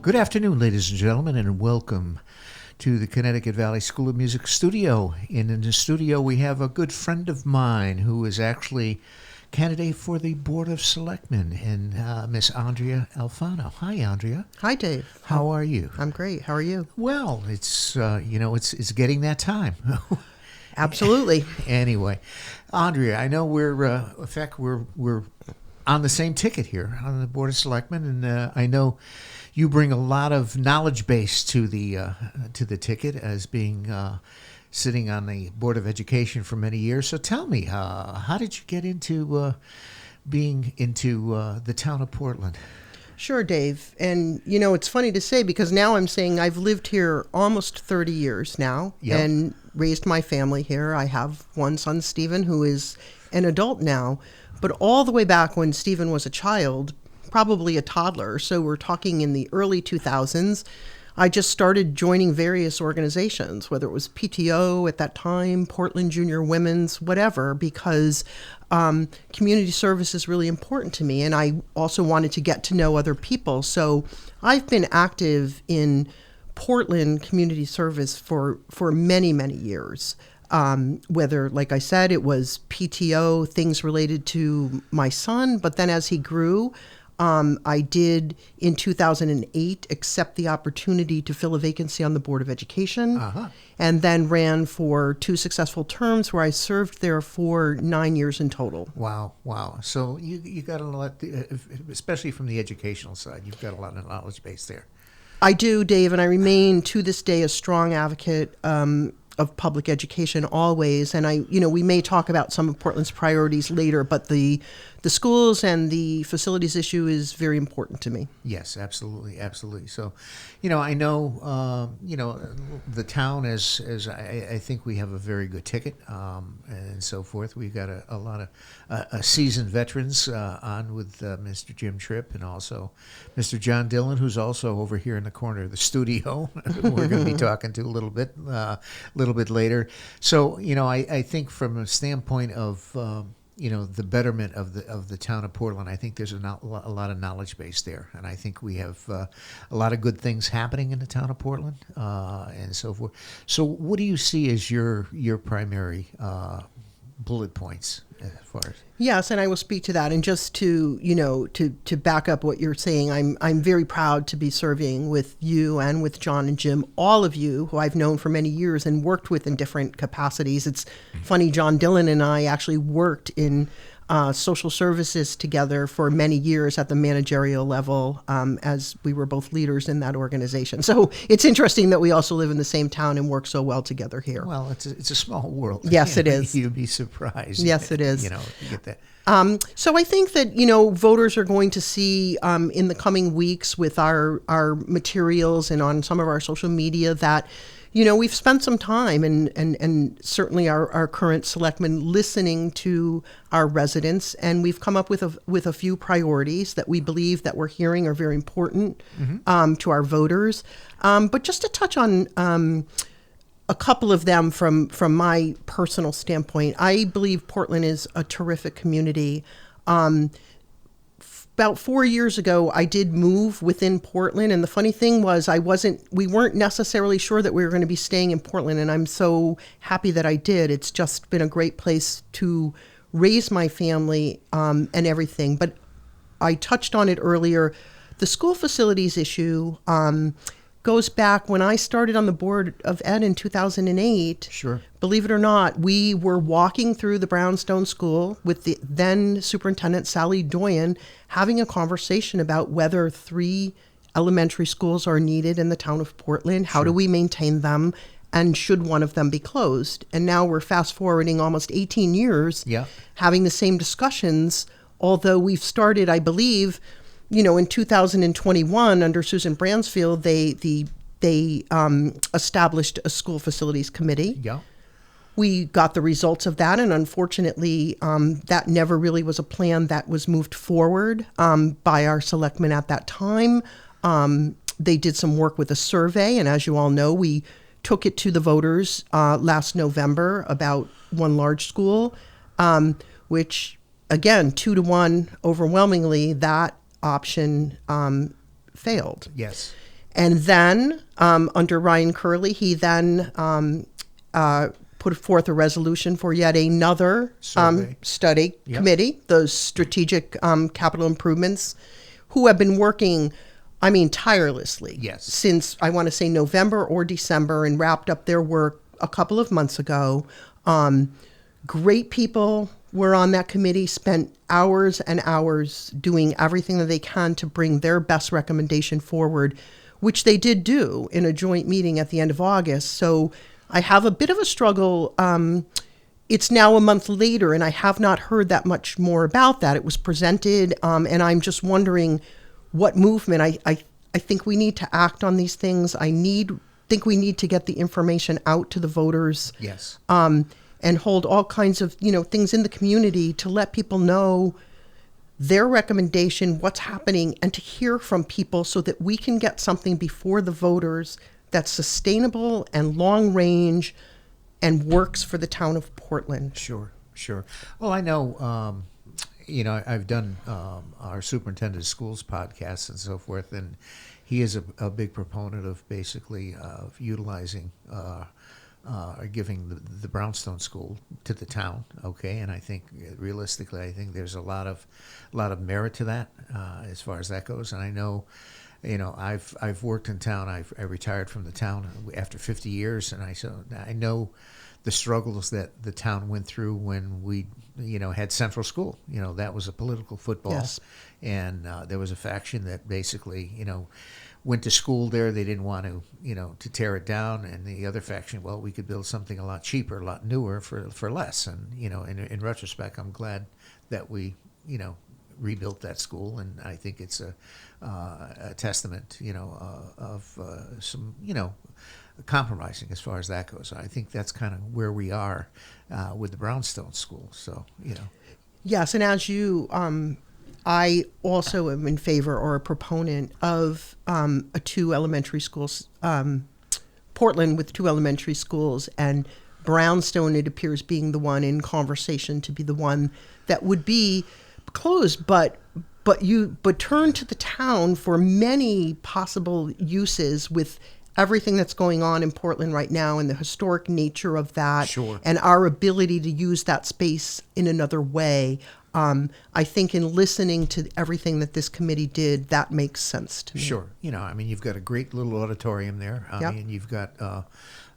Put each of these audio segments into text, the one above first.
Good afternoon, ladies and gentlemen, and welcome to the Connecticut Valley School of Music studio. And in the studio, we have a good friend of mine who is actually candidate for the Board of Selectmen, and Miss Andrea Alfano. Hi, Andrea. Hi, Dave. How are you? I'm great. How are you? Well, it's it's getting that time. Absolutely. Anyway, Andrea, I know we're on the same ticket here on the Board of Selectmen, and I know you bring a lot of knowledge base to the ticket as being sitting on the Board of Education for many years. So tell me, how did you get into being into the town of Portland? Sure, Dave. And, it's funny to say because now I'm saying I've lived here almost 30 years now and raised my family here. I have one son, Stephen, who is an adult now. But all the way back when Stephen was a child, probably a toddler, so we're talking in the early 2000s, I just started joining various organizations, whether it was PTO at that time, Portland Junior Women's, whatever, because community service is really important to me. And I also wanted to get to know other people. So I've been active in Portland community service for many, many years. Whether, like I said, it was PTO, things related to my son, but then as he grew, I did in 2008 accept the opportunity to fill a vacancy on the Board of Education, and then ran for 2 successful terms where I served there for 9 years in total. Wow. So you got a lot, especially from the educational side, you've got a lot of knowledge base there. I do, Dave, and I remain to this day a strong advocate of public education always. And we may talk about some of Portland's priorities later, but the schools and the facilities issue is very important to me. Yes, absolutely. So, I know, the town as I think we have a very good ticket, and so forth. We've got a lot of seasoned veterans on with Mr. Jim Tripp and also Mr. John Dillon, who's also over here in the corner of the studio. We're going to be talking to a little bit later. So, I think from a standpoint of the betterment of the town of Portland, I think there's a lot of knowledge base there, and I think we have a lot of good things happening in the town of Portland, and so forth. So, what do you see as your primary bullet points as far as? Yes, and I will speak to that. And just to back up what you're saying, I'm very proud to be serving with you and with John and Jim, all of you who I've known for many years and worked with in different capacities. It's funny, John Dillon and I actually worked in social services together for many years at the managerial level, as we were both leaders in that organization. So it's interesting that we also live in the same town and work so well together here. Well, it's a small world. Yes, it is. You'd be surprised. Yes, it is. You get that. So I think that, voters are going to see in the coming weeks with our materials and on some of our social media that, we've spent some time and certainly our current selectmen listening to our residents, and we've come up with a few priorities that we believe that we're hearing are very important to our voters. But just to touch on a couple of them from my personal standpoint, I believe Portland is a terrific community. About 4 years ago, I did move within Portland, and the funny thing was we weren't necessarily sure that we were going to be staying in Portland, and I'm so happy that I did. It's just been a great place to raise my family and everything. But I touched on it earlier. The school facilities issue goes back when I started on the Board of Ed in 2008. Sure. Believe it or not, we were walking through the Brownstone School with the then Superintendent Sally Doyen having a conversation about whether 3 elementary schools are needed in the town of Portland. How do we maintain them? And should one of them be closed? And now we're fast forwarding almost 18 years having the same discussions, although we've started, I believe, in 2021 under Susan Bransfield, they established a school facilities committee. Yeah. We got the results of that, and unfortunately, that never really was a plan that was moved forward by our selectmen at that time. They did some work with a survey, and as you all know, we took it to the voters last November about one large school, which, again, 2-1 overwhelmingly, that option failed. Yes. And then under Ryan Curley, he then put forth a resolution for yet another study committee, those strategic capital improvements, who have been working, I mean, tirelessly since, I want to say, November or December, and wrapped up their work a couple of months ago. Great people were on that committee, spent hours and hours doing everything that they can to bring their best recommendation forward, which they did do in a joint meeting at the end of August. So I have a bit of a struggle. It's now a month later, and I have not heard that much more about that. It was presented, and I'm just wondering what movement. I think we need to act on these things. Think we need to get the information out to the voters. Yes. And hold all kinds of things in the community to let people know their recommendation, what's happening, and to hear from people so that we can get something before the voters that's sustainable and long range and works for the town of Portland. Sure. Well, I know, I've done our superintendent of schools podcast and so forth, and he is a big proponent of basically utilizing giving the Brownstone School to the town, okay? And I think realistically, I think there's a lot of merit to that as far as that goes. And I know, I've worked in town. I retired from the town after 50 years, and I know the struggles that the town went through when we had Central School. That was a political football, yes. And there was a faction that basically went to school there. They didn't want to tear it down, and the other faction, well, we could build something a lot cheaper, a lot newer for less. And in retrospect, I'm glad that we rebuilt that school, and I think it's a testament of some compromising as far as that goes. I think that's kind of where we are with the Brownstone School. So yes, and as you I also am in favor or a proponent of two elementary schools, Portland with two elementary schools, and Brownstone, it appears, being the one in conversation to be the one that would be closed, but turn to the town for many possible uses with everything that's going on in Portland right now and the historic nature of that, sure. And our ability to use that space in another way. I think in listening to everything that this committee did, that makes sense to me. Sure. You've got a great little auditorium there. You've got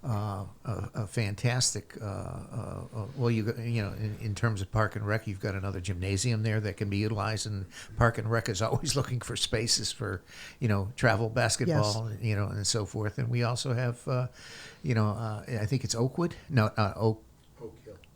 a fantastic, in terms of Park and Rec, you've got another gymnasium there that can be utilized, and Park and Rec is always looking for spaces for, travel basketball, yes. And so forth. And we also have, I think it's Oakwood? No,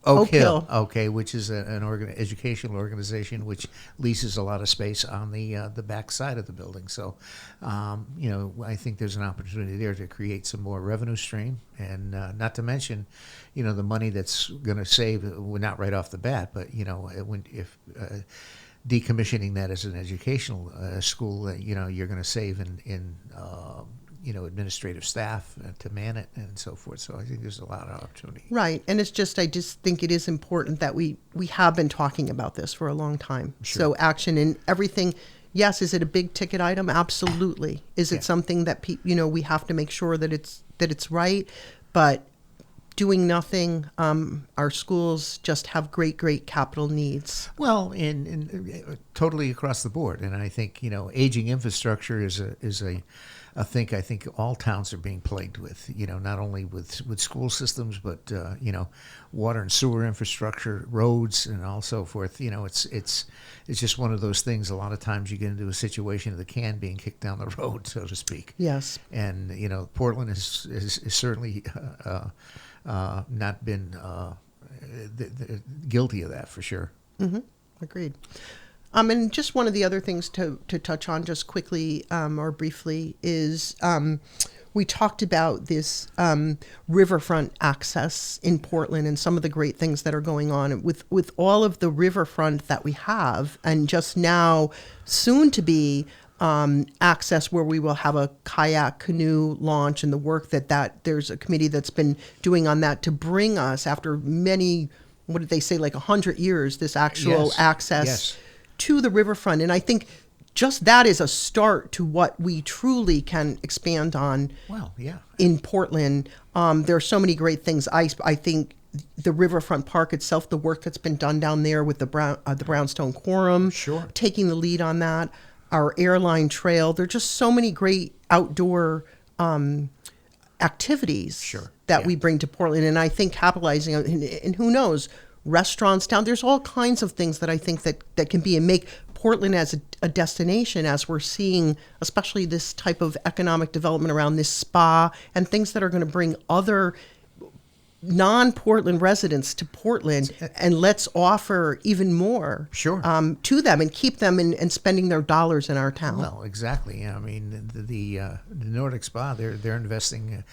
Oak Hill, okay, which is an educational organization which leases a lot of space on the back side of the building. So, I think there's an opportunity there to create some more revenue stream, and not to mention, the money that's going to save, well, not right off the bat, but if decommissioning that as an educational school, you're going to save in administrative staff to man it and so forth. So I think there's a lot of opportunity. Right. And I just think it is important that we have been talking about this for a long time. Sure. So action in everything. Yes. Is it a big ticket item? Absolutely. Is it something that we have to make sure that it's right? But doing nothing, our schools just have great capital needs. Well, in totally across the board. And I think, aging infrastructure is I think all towns are being plagued with, not only with school systems, but, water and sewer infrastructure, roads, and all so forth. It's just one of those things. A lot of times you get into a situation of the can being kicked down the road, so to speak. Yes. And, Portland is certainly not been guilty of that, for sure. Mm-hmm. Agreed. And just one of the other things to touch on just quickly or briefly is we talked about this riverfront access in Portland and some of the great things that are going on with all of the riverfront that we have, and just now soon to be access where we will have a kayak canoe launch, and the work that there's a committee that's been doing on that to bring us, after many, what did they say, like 100 years, this actual access to the riverfront. And I think just that is a start to what we truly can expand on. Well, yeah. In Portland, there are so many great things. I think the Riverfront Park itself, the work that's been done down there with the Brownstone Quorum, Sure, taking the lead on that. Our airline trail. There are just so many great outdoor activities that we bring to Portland, and I think capitalizing on, and who knows, restaurants down. There's all kinds of things that I think that can be and make Portland as a destination, as we're seeing, especially this type of economic development around this spa and things that are going to bring other non-Portland residents to Portland, and let's offer even more to them and keep them and spending their dollars in our town. Well, exactly. I mean, the Nordic Spa, they're investing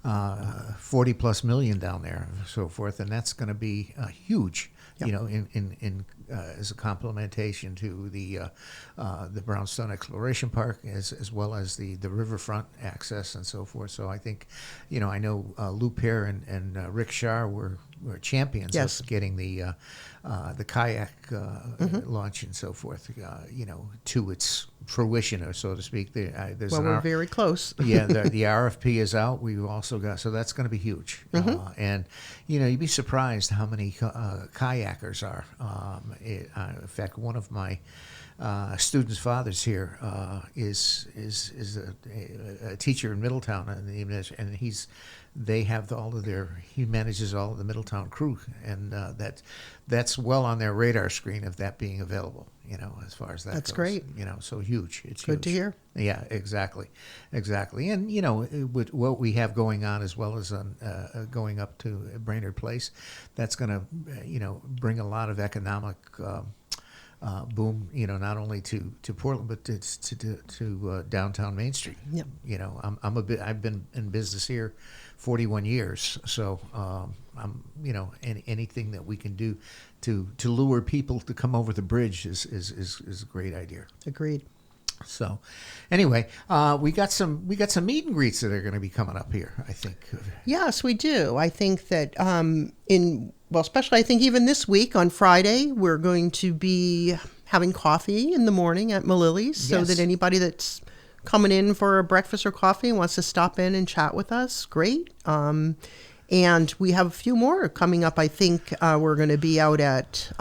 $40+ million down there, and so forth, and that's going to be huge. You know, in as a complementation to the Brownstone Exploration Park, as well as the riverfront access and so forth. So I think, you know, I know Lou Pear and Rick Shar were champions of getting the kayak launch and so forth, you know, to its fruition, or so to speak. There's we're very close. Yeah, the RFP is out. We've also got, so that's going to be huge. And, you know, you'd be surprised how many kayakers are. In fact, one of my students' fathers here is a teacher in Middletown, and he manages all of the Middletown crew, and that's well on their radar screen of that being available, you know, as far as that That's goes. Great. You know, so huge. It's good huge. to hear. Yeah, exactly. And, you know, with what we have going on, as well as going up to Brainerd Place, that's going to, you know, bring a lot of economic boom, you know, not only to Portland, but to downtown Main Street. Yep. You know, I've been in business here 41 years, so I'm, you know, anything that we can do to lure people to come over the bridge is a great idea. Agreed. So, anyway, we got some meet and greets that are going to be coming up here, I think. Yes, we do. I think that especially I think even this week on Friday, we're going to be having coffee in the morning at Malili's, so that anybody that's coming in for a breakfast or coffee and wants to stop in and chat with us, great. And we have a few more coming up. I think we're going to be out at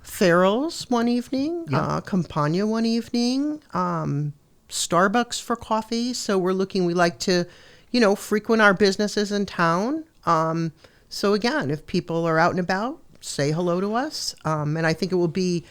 Farrell's one evening, Campagna one evening, Starbucks for coffee. So we like to, you know, frequent our businesses in town. So again, if people are out and about, say hello to us. And I think it will be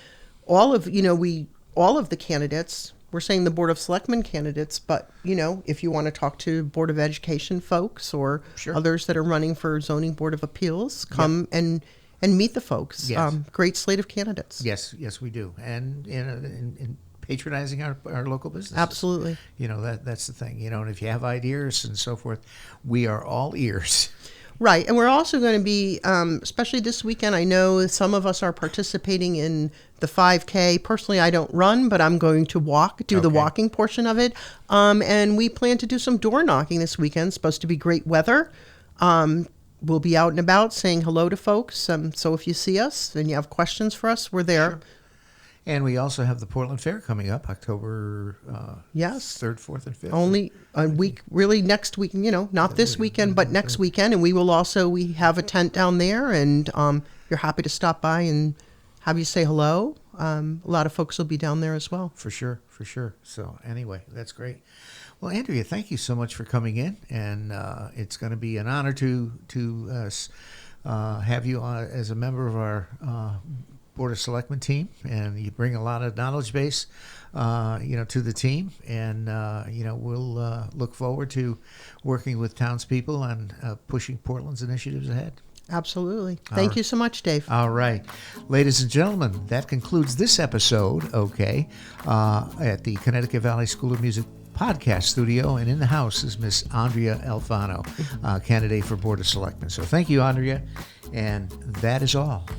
all of the candidates. We're saying the Board of Selectmen candidates, but, you know, if you want to talk to Board of Education folks or others that are running for Zoning Board of Appeals, come and meet the folks. Yes. Great slate of candidates. Yes, we do. And patronizing our local businesses. Absolutely. You know, that's the thing. You know, and if you have ideas and so forth, we are all ears. Right. And we're also going to be, especially this weekend, I know some of us are participating in the 5K. Personally, I don't run, but I'm going to do the walking portion of it. And we plan to do some door knocking this weekend. It's supposed to be great weather. We'll be out and about saying hello to folks. So if you see us and you have questions for us, we're there. Sure. And we also have the Portland Fair coming up, October 3rd, 4th, and 5th. Only a week, really next week, you know, not this weekend, but next weekend. And we have a tent down there, and you're happy to stop by and have you say hello. A lot of folks will be down there as well. For sure. So anyway, that's great. Well, Andrea, thank you so much for coming in, and it's going to be an honor to have you as a member of our Board of Selectmen team, and you bring a lot of knowledge base, you know, to the team, and you know, we'll look forward to working with townspeople and pushing Portland's initiatives ahead. Absolutely. Thank you so much, Dave. All right. Ladies and gentlemen, that concludes this episode, at the Connecticut Valley School of Music podcast studio, and in the house is Miss Andrea Alfano, candidate for Board of Selectmen. So thank you, Andrea, and that is all.